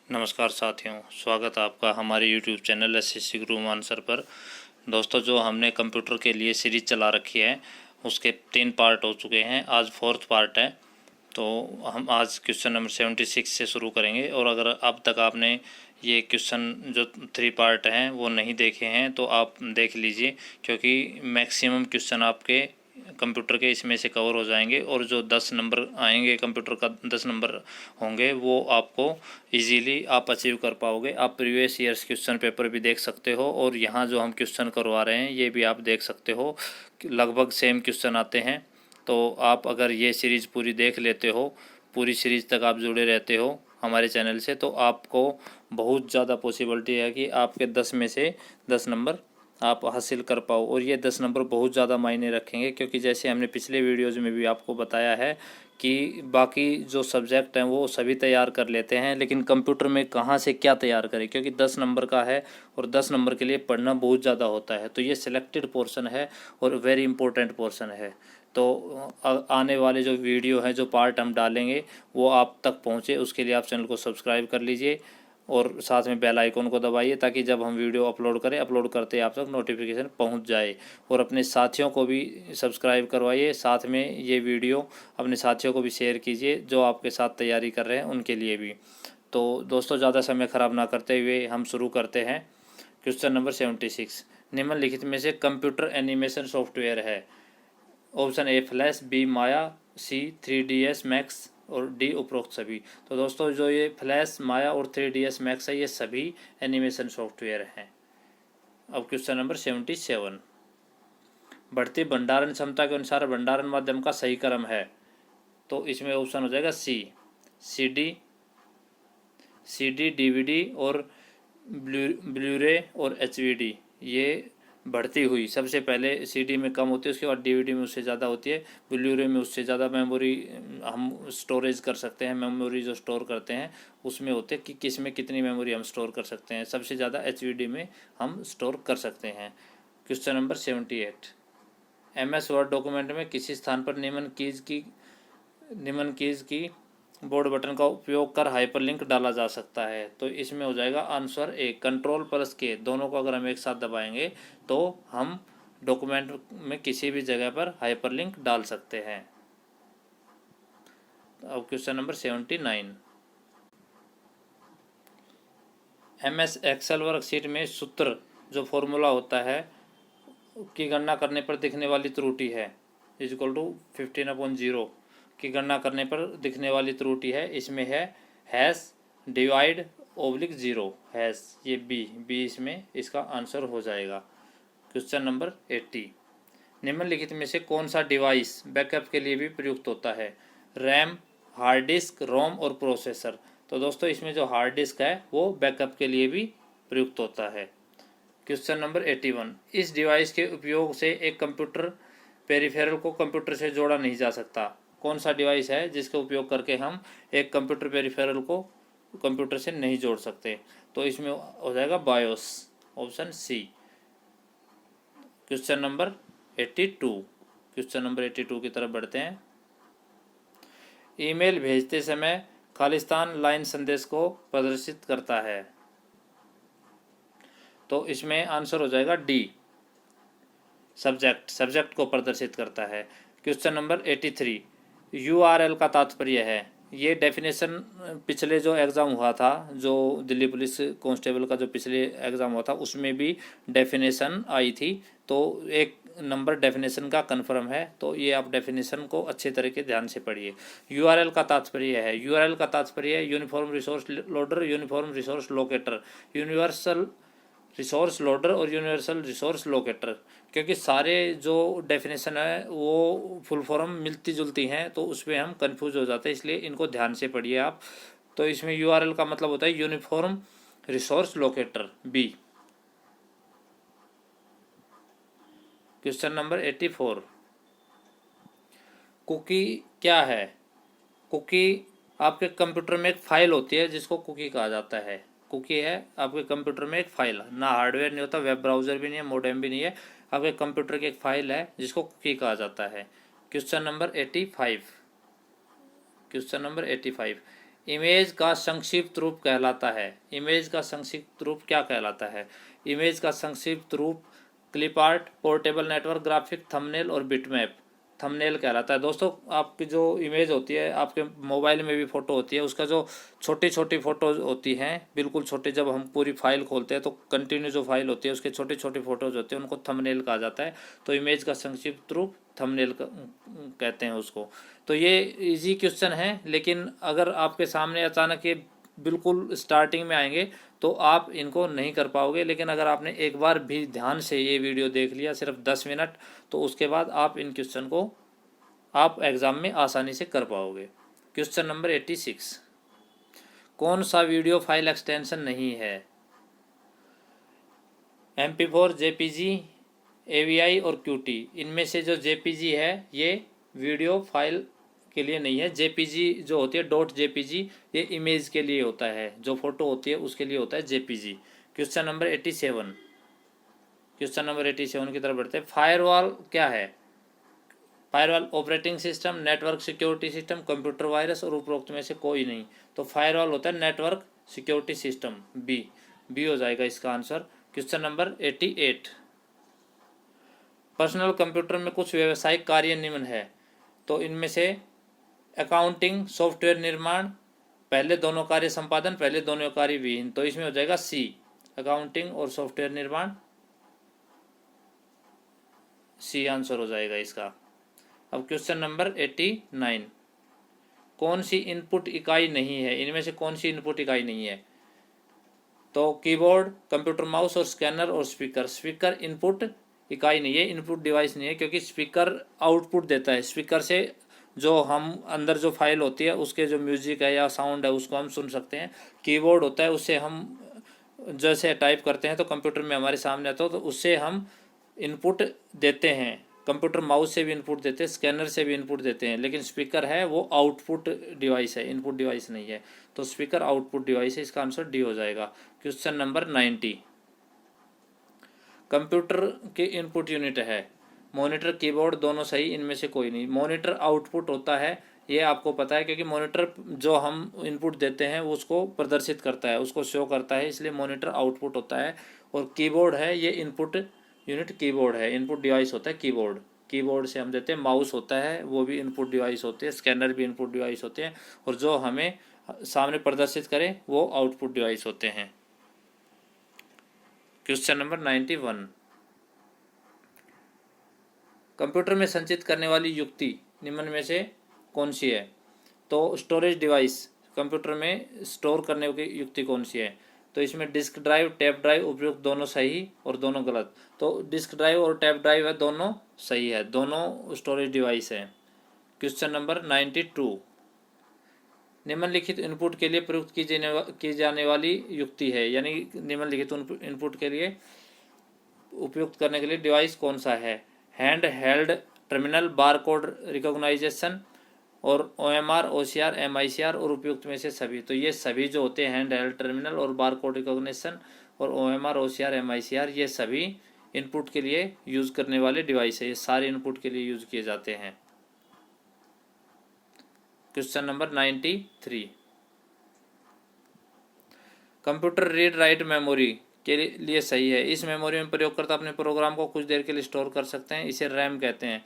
नमस्कार साथियों, स्वागत है आपका हमारे YouTube चैनल SSC गुरु आंसर पर। दोस्तों, जो हमने कंप्यूटर के लिए सीरीज़ चला रखी है उसके 3 पार्ट हो चुके हैं। आज 4th पार्ट है, तो हम आज क्वेश्चन नंबर 76 से शुरू करेंगे। और अगर अब तक आपने ये क्वेश्चन जो 3 पार्ट हैं वो नहीं देखे हैं तो आप देख लीजिए, क्योंकि मैक्सिमम क्वेश्चन आपके कंप्यूटर के इसमें से कवर हो जाएंगे। और जो 10 नंबर आएंगे, कंप्यूटर का 10 नंबर होंगे, वो आपको इजीली आप अचीव कर पाओगे। आप प्रीवियस ईयर्स क्वेश्चन पेपर भी देख सकते हो और यहाँ जो हम क्वेश्चन करवा रहे हैं ये भी आप देख सकते हो, लगभग सेम क्वेश्चन आते हैं। तो आप अगर ये सीरीज़ पूरी देख लेते हो, पूरी सीरीज़ तक आप जुड़े रहते हो हमारे चैनल से, तो आपको बहुत ज़्यादा पॉसिबिलिटी है कि आपके 10 में से 10 नंबर आप हासिल कर पाओ। और ये 10 नंबर बहुत ज़्यादा मायने रखेंगे, क्योंकि जैसे हमने पिछले वीडियोज़ में भी आपको बताया है कि बाकी जो सब्जेक्ट हैं वो सभी तैयार कर लेते हैं, लेकिन कंप्यूटर में कहाँ से क्या तैयार करें, क्योंकि 10 नंबर का है और 10 नंबर के लिए पढ़ना बहुत ज़्यादा होता है। तो ये सिलेक्टेड पोर्शन है और वेरी इंपॉर्टेंट पोर्शन है। तो आने वाले जो वीडियो हैं, जो पार्ट हम डालेंगे, वो आप तक पहुँचे उसके लिए आप चैनल को सब्सक्राइब कर लीजिए और साथ में बेल आइकन को दबाइए, ताकि जब हम वीडियो अपलोड करें, अपलोड करते आप तक नोटिफिकेशन पहुंच जाए। और अपने साथियों को भी सब्सक्राइब करवाइए, साथ में ये वीडियो अपने साथियों को भी शेयर कीजिए जो आपके साथ तैयारी कर रहे हैं उनके लिए भी। तो दोस्तों, ज़्यादा समय ख़राब ना करते हुए हम शुरू करते हैं। क्वेश्चन नंबर 76, निम्नलिखित में से कंप्यूटर एनिमेशन सॉफ्टवेयर है। Option A Flash, B Maya, C 3ds Max और डी उपरोक्त सभी। तो दोस्तों, जो ये फ्लैश, माया और 3ds मैक्स है, ये सभी एनिमेशन सॉफ्टवेयर हैं। अब क्वेश्चन नंबर 77, बढ़ती भंडारण क्षमता के अनुसार भंडारण माध्यम का सही क्रम है। तो इसमें ऑप्शन हो जाएगा सीडी, डीवीडी और ब्लूरे और एचवीडी। ये बढ़ती हुई सबसे पहले सीडी में कम होती है, उसके बाद डीवीडी में उससे ज़्यादा होती है, ब्लूरे में उससे ज़्यादा मेमोरी हम स्टोरेज कर सकते हैं। मेमोरी जो स्टोर करते हैं उसमें होते हैं कि किस में कितनी मेमोरी हम स्टोर कर सकते हैं। सबसे ज़्यादा एचवीडी में हम स्टोर कर सकते हैं। Question number 78, MS word document में किसी स्थान पर निम्न कीज की बोर्ड बटन का उपयोग कर हाइपरलिंक डाला जा सकता है। तो इसमें हो जाएगा आंसर ए, कंट्रोल+K, दोनों को अगर हम एक साथ दबाएंगे तो हम डॉक्यूमेंट में किसी भी जगह पर हाइपरलिंक डाल सकते हैं। अब question number 79, MS Excel worksheet में सूत्र जो फॉर्मूला होता है की गणना करने पर दिखने वाली त्रुटि है इक्वल टू 15/0 की गणना करने पर दिखने वाली त्रुटि है। इसमें है #divide/0 हैश, ये बी इसमें इसका आंसर हो जाएगा। क्वेश्चन नंबर 80, निम्नलिखित में से कौन सा डिवाइस बैकअप के लिए भी प्रयुक्त होता है। रैम, हार्ड डिस्क, रोम और प्रोसेसर। तो दोस्तों, इसमें जो हार्ड डिस्क है वो बैकअप के लिए भी प्रयुक्त होता है। क्वेश्चन नंबर 81, इस डिवाइस के उपयोग से एक कंप्यूटर पेरिफेरल को कंप्यूटर से जोड़ा नहीं जा सकता। कौन सा डिवाइस है जिसके उपयोग करके हम एक कंप्यूटर पेरिफेरल को कंप्यूटर से नहीं जोड़ सकते। तो इसमें हो जाएगा BIOS, option C. Question number 82 की तरफ बढ़ते हैं। ईमेल भेजते समय खालिस्तान लाइन संदेश को प्रदर्शित करता है। तो इसमें आंसर हो जाएगा डी, सब्जेक्ट को प्रदर्शित करता है। क्वेश्चन नंबर 83, URL का तात्पर्य है। ये डेफिनेशन पिछले जो एग्ज़ाम हुआ था, जो दिल्ली पुलिस कांस्टेबल का जो पिछले एग्ज़ाम हुआ था, उसमें भी डेफिनेशन आई थी। तो एक नंबर डेफिनेशन का कन्फर्म है, तो ये आप डेफिनेशन को अच्छे तरीके ध्यान से पढ़िए। URL का तात्पर्य है, uniform resource loader, uniform resource locator, universal resource loader और यूनिवर्सल रिसोर्स लोकेटर। क्योंकि सारे जो डेफिनेशन है वो फुल फॉर्म मिलती जुलती हैं, तो उसमें हम कंफ्यूज हो जाते हैं, इसलिए इनको ध्यान से पढ़िए आप। तो इसमें URL का मतलब होता है uniform resource locator, B. Question number 84, cookie क्या है। कुकी आपके कंप्यूटर में एक फाइल होती है जिसको कुकी कहा जाता है। कुकी है आपके कंप्यूटर में एक फाइल, ना हार्डवेयर नहीं होता, वेब ब्राउज़र भी नहीं है, मोडेम भी नहीं है, आपके कंप्यूटर की एक फाइल है जिसको कुकी कहा जाता है। क्वेश्चन नंबर 85, इमेज का संक्षिप्त रूप कहलाता है। इमेज का संक्षिप्त रूप क्या कहलाता है? इमेज का संक्षिप्त रूप clip art, portable network graphic, thumbnail और बिटमैप। थंबनेल कहलाता है। दोस्तों आपकी जो इमेज होती है, आपके मोबाइल में भी फ़ोटो होती है, उसका जो छोटी छोटी फ़ोटोज़ होती हैं, बिल्कुल छोटी, जब हम पूरी फाइल खोलते हैं तो कंटिन्यू जो फाइल होती है उसके छोटी छोटी फ़ोटोज़ होती हैं, उनको थंबनेल कहा जाता है। तो इमेज का संक्षिप्त रूप थंबनेल कहते हैं उसको। तो ये इजी क्वेश्चन है, लेकिन अगर आपके सामने अचानक ये बिल्कुल स्टार्टिंग में आएंगे तो आप इनको नहीं कर पाओगे। लेकिन अगर आपने एक बार भी ध्यान से ये वीडियो देख लिया, सिर्फ 10 मिनट, तो उसके बाद आप इन क्वेश्चन को आप एग्ज़ाम में आसानी से कर पाओगे। क्वेश्चन नंबर 86, कौन सा वीडियो फाइल एक्सटेंशन नहीं है? MP4, JPG, AVI और QT। इनमें से जो JPG है ये वीडियो फाइल के लिए नहीं है। JPG जो होती है .jpg, ये इमेज के लिए होता है, जो फोटो होती है उसके लिए होता है JPG। Question number 87, question number 87 की तरफ बढ़ते हैं। फायरवॉल क्या है? Firewall operating system, network security system, computer virus और उपरोक्त में से कोई नहीं। तो फायरवॉल होता है नेटवर्क सिक्योरिटी सिस्टम। बी हो जाएगा इसका answer. Question number 88, personal computer में कुछ व्यावसायिक कार्य निम्न है। तो इनमें से अकाउंटिंग, सॉफ्टवेयर निर्माण, पहले दोनों कार्य संपादन, पहले दोनों कार्य विहीन। तो इसमें हो जाएगा सी, अकाउंटिंग और सॉफ्टवेयर निर्माण। सी आंसर हो जाएगा इसका। अब क्वेश्चन नंबर 89, कौन सी इनपुट इकाई नहीं है? इनमें से कौन सी इनपुट इकाई नहीं है? तो कीबोर्ड, कंप्यूटर माउस और स्कैनर और स्पीकर। स्पीकर इनपुट इकाई नहीं है, इनपुट डिवाइस नहीं है, क्योंकि स्पीकर आउटपुट देता है। स्पीकर से जो हम अंदर जो फाइल होती है उसके जो म्यूजिक है या साउंड है उसको हम सुन सकते हैं। कीबोर्ड होता है, उससे हम जैसे टाइप करते हैं तो कंप्यूटर में हमारे सामने आता है, तो उससे हम इनपुट देते हैं। कंप्यूटर माउस से भी इनपुट देते हैं, स्कैनर से भी इनपुट देते हैं, लेकिन स्पीकर है वो आउटपुट डिवाइस है, इनपुट डिवाइस नहीं है। तो स्पीकर आउटपुट डिवाइस है, इसका आंसर डी हो जाएगा। क्वेश्चन नंबर 90, कंप्यूटर के इनपुट यूनिट है मॉनिटर, कीबोर्ड, दोनों सही, इनमें से कोई नहीं। मॉनिटर आउटपुट होता है, ये आपको पता है, क्योंकि मॉनिटर जो हम इनपुट देते हैं उसको प्रदर्शित करता है, उसको शो करता है, इसलिए मॉनिटर आउटपुट होता है। और कीबोर्ड है, ये इनपुट यूनिट कीबोर्ड है, इनपुट डिवाइस होता है कीबोर्ड। कीबोर्ड से हम देते हैं। माउस होता है, वो भी इनपुट डिवाइस होते हैं। स्कैनर भी इनपुट डिवाइस होते हैं, और जो हमें सामने प्रदर्शित करें वो आउटपुट डिवाइस होते हैं। क्वेश्चन नंबर 91, कंप्यूटर में संचित करने वाली युक्ति निम्न में से कौन सी है? तो स्टोरेज डिवाइस, कंप्यूटर में स्टोर करने की युक्ति कौन सी है? तो इसमें डिस्क ड्राइव, टैप ड्राइव, उपयुक्त दोनों सही और दोनों गलत। तो डिस्क ड्राइव और टैप ड्राइव है, दोनों सही है, दोनों स्टोरेज डिवाइस है। क्वेश्चन नंबर 92, निम्नलिखित इनपुट के लिए प्रयुक्त की जाने वाली युक्ति है, यानी निम्नलिखित इनपुट के लिए उपयुक्त करने के लिए डिवाइस कौन सा है? Hand held terminal, bar code recognition और OMR, OCR, MICR और उपयुक्त में से सभी। तो ये सभी जो होते हैं, हैंड हेल्ड टर्मिनल और बार कोड रिकॉग्निशन और OMR, OCR, MICR, ये सभी इनपुट के लिए यूज़ करने वाले डिवाइस है, ये सारे इनपुट के लिए यूज़ किए जाते हैं। Question number 93, computer read write memory के लिए सही है। इस मेमोरी में प्रयोगकर्ता अपने प्रोग्राम को कुछ देर के लिए स्टोर कर सकते हैं, इसे रैम कहते हैं।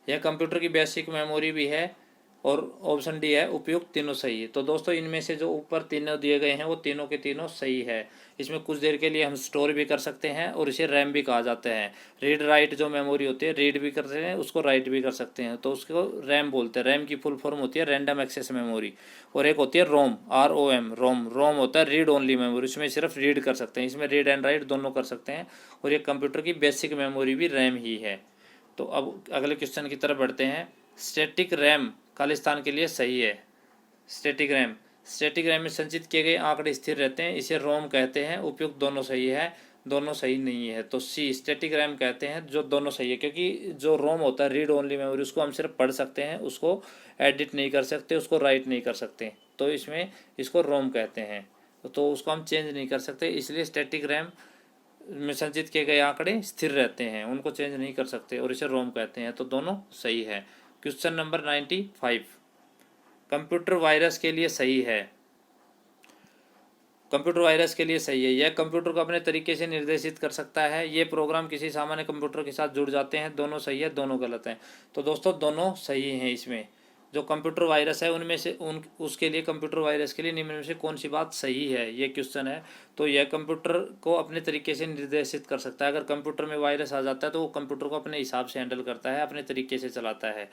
यह कंप्यूटर की बेसिक मेमोरी भी है। और ऑप्शन डी है उपयुक्त, तीनों सही है। तो दोस्तों इनमें से जो ऊपर तीनों दिए गए हैं वो तीनों के तीनों सही है। इसमें कुछ देर के लिए हम स्टोर भी कर सकते हैं और इसे रैम भी कहा जाता है। रीड राइट जो मेमोरी होती है, रीड भी करते हैं उसको, राइट भी कर सकते हैं, तो उसको रैम बोलते हैं। रैम की फुल फॉर्म होती है रैंडम एक्सेस मेमोरी। और एक होती है रोम, ROM, रोम। रोम होता है रीड ओनली मेमोरी, इसमें सिर्फ रीड कर सकते हैं, इसमें रीड एंड राइट दोनों कर सकते हैं। और ये कंप्यूटर की बेसिक मेमोरी भी रैम ही है। तो अब अगले क्वेश्चन की तरफ बढ़ते हैं। स्टैटिक रैम खालिस्तान के लिए सही है। स्टैटिक रैम में संचित किए गए आंकड़े स्थिर रहते हैं, इसे रोम कहते हैं। उपयुक्त दोनों सही है, दोनों सही नहीं है। तो सी स्टैटिक रैम कहते हैं, जो दोनों सही है, क्योंकि जो रोम होता है रीड ओनली मेमोरी, उसको हम सिर्फ पढ़ सकते हैं, उसको एडिट नहीं कर सकते, उसको राइट नहीं कर सकते, तो इसमें इसको रोम कहते हैं। तो उसको हम चेंज नहीं कर सकते, इसलिए स्टैटिक रैम में संचित किए गए आंकड़े स्थिर रहते हैं, उनको चेंज नहीं कर सकते और इसे रोम कहते हैं। तो दोनों सही है। क्वेश्चन नंबर 95, कंप्यूटर वायरस के लिए सही है। कंप्यूटर वायरस के लिए सही है। यह कंप्यूटर को अपने तरीके से निर्देशित कर सकता है। ये प्रोग्राम किसी सामान्य कंप्यूटर के साथ जुड़ जाते हैं। दोनों सही है, दोनों गलत हैं। तो दोस्तों दोनों सही हैं। इसमें जो कंप्यूटर वायरस है उनमें से उसके लिए, कंप्यूटर वायरस के लिए निम्न में से कौन सी बात सही है, ये क्वेश्चन है। तो यह कंप्यूटर को अपने तरीके से निर्देशित कर सकता है। अगर कंप्यूटर में वायरस आ जाता है तो वो कंप्यूटर को अपने हिसाब से हैंडल करता है, अपने तरीके से चलाता है।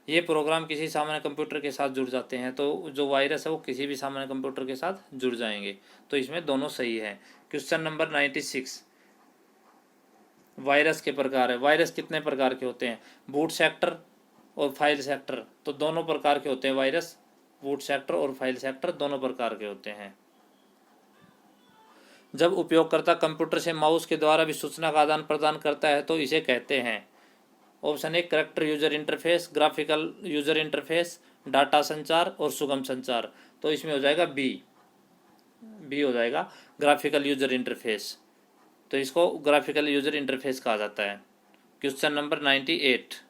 ये प्रोग्राम किसी सामान्य कंप्यूटर के साथ जुड़ जाते हैं, तो जो वायरस है वो किसी भी सामान्य कंप्यूटर के साथ जुड़ जाएंगे। तो इसमें दोनों सही है। क्वेश्चन नंबर 96, वायरस के प्रकार है। वायरस कितने प्रकार के होते हैं? बूट सेक्टर और फाइल सेक्टर। तो दोनों प्रकार के होते हैं वायरस, बूट सेक्टर और फाइल सेक्टर दोनों प्रकार के होते हैं। जब उपयोगकर्ता कंप्यूटर से माउस के द्वारा भी सूचना का आदान प्रदान करता है तो इसे कहते हैं। Option a character user interface, graphical user interface, data संचार और सुगम संचार। तो इसमें हो जाएगा बी हो जाएगा, ग्राफिकल यूजर इंटरफेस। तो इसको ग्राफिकल यूजर इंटरफेस कहा जाता है। क्वेश्चन नंबर 98,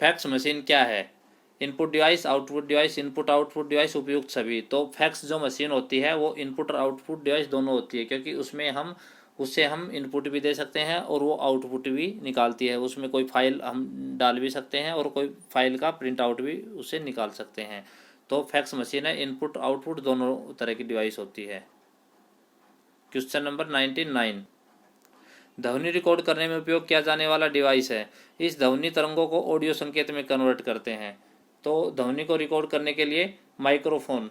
फैक्स मशीन क्या है? Input device, output device, input output device, उपयुक्त सभी। तो फैक्स जो मशीन होती है वो इनपुट और आउटपुट डिवाइस दोनों होती है, क्योंकि उससे हम इनपुट भी दे सकते हैं और वो आउटपुट भी निकालती है। उसमें कोई फाइल हम डाल भी सकते हैं और कोई फाइल का प्रिंट आउट भी उससे निकाल सकते हैं। तो फैक्स मशीन है, इनपुट आउटपुट दोनों तरह की डिवाइस होती है। क्वेश्चन नंबर 99, ध्वनि रिकॉर्ड करने में उपयोग किया जाने वाला डिवाइस है। इस ध्वनि तरंगों को ऑडियो संकेत में कन्वर्ट करते हैं। तो ध्वनि को रिकॉर्ड करने के लिए माइक्रोफोन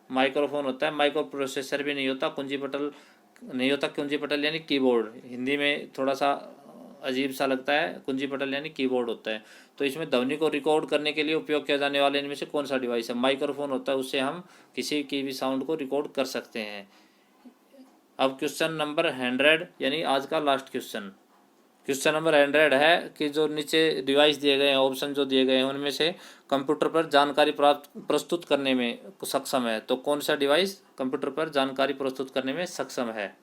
होता है। माइक्रो प्रोसेसर भी नहीं होता, कुंजी पटल नहीं होता। कुंजी पटल यानी कीबोर्ड, हिंदी में थोड़ा सा अजीब सा लगता है। कुंजी पटल यानी कीबोर्ड होता है। तो इसमें ध्वनि को रिकॉर्ड करने के लिए उपयोग किया जाने वाले इनमें से कौन सा डिवाइस है? माइक्रोफोन होता है, उससे हम किसी की भी साउंड को रिकॉर्ड कर सकते हैं। अब क्वेश्चन नंबर 100 यानी आज का लास्ट क्वेश्चन। क्वेश्चन नंबर 100 है कि जो नीचे डिवाइस दिए गए हैं, ऑप्शन जो दिए गए हैं, उनमें से कंप्यूटर पर जानकारी प्रस्तुत करने में सक्षम है। तो कौन सा डिवाइस कंप्यूटर पर जानकारी प्रस्तुत करने में सक्षम है?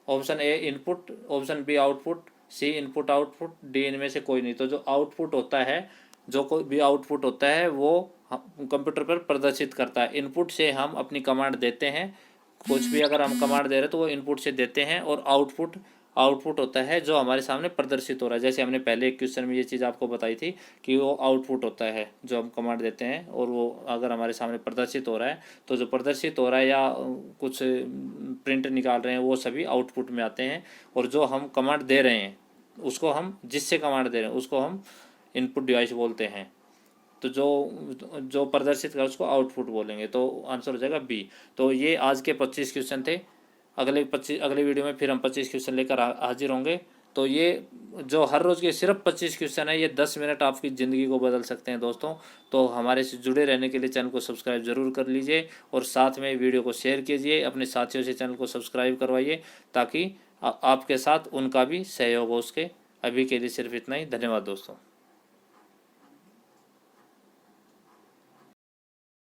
Option A input, option B output, C input output, D इनमें से कोई नहीं। तो जो आउटपुट होता है, जो कोई भी आउटपुट होता है वो कंप्यूटर पर प्रदर्शित करता है। इनपुट से हम अपनी कमांड देते हैं, कुछ भी अगर हम कमांड दे रहे हैं तो वो इनपुट से देते हैं। और आउटपुट होता है जो हमारे सामने प्रदर्शित हो रहा है। जैसे हमने पहले एक क्वेश्चन में ये चीज़ आपको बताई थी कि वो आउटपुट होता है जो हम कमांड देते हैं और वो अगर हमारे सामने प्रदर्शित हो रहा है, तो जो प्रदर्शित हो रहा है या कुछ प्रिंट निकाल रहे हैं वो सभी आउटपुट में आते हैं। और जो हम कमांड दे रहे हैं उसको हम, जिससे कमांड दे रहे हैं उसको हम इनपुट डिवाइस बोलते हैं। तो जो प्रदर्शित कर उसको आउटपुट बोलेंगे। तो आंसर हो जाएगा बी। तो ये आज के 25 क्वेश्चन थे। अगले वीडियो में फिर हम 25 क्वेश्चन लेकर हाजिर होंगे। तो ये जो हर रोज़ के सिर्फ 25 क्वेश्चन है, ये 10 मिनट आपकी ज़िंदगी को बदल सकते हैं दोस्तों। तो हमारे से जुड़े रहने के लिए चैनल को सब्सक्राइब जरूर कर लीजिए और साथ में वीडियो को शेयर कीजिए, अपने साथियों से चैनल को सब्सक्राइब करवाइए ताकि आपके साथ उनका भी सहयोग हो उसके। अभी के लिए सिर्फ इतना ही। धन्यवाद दोस्तों।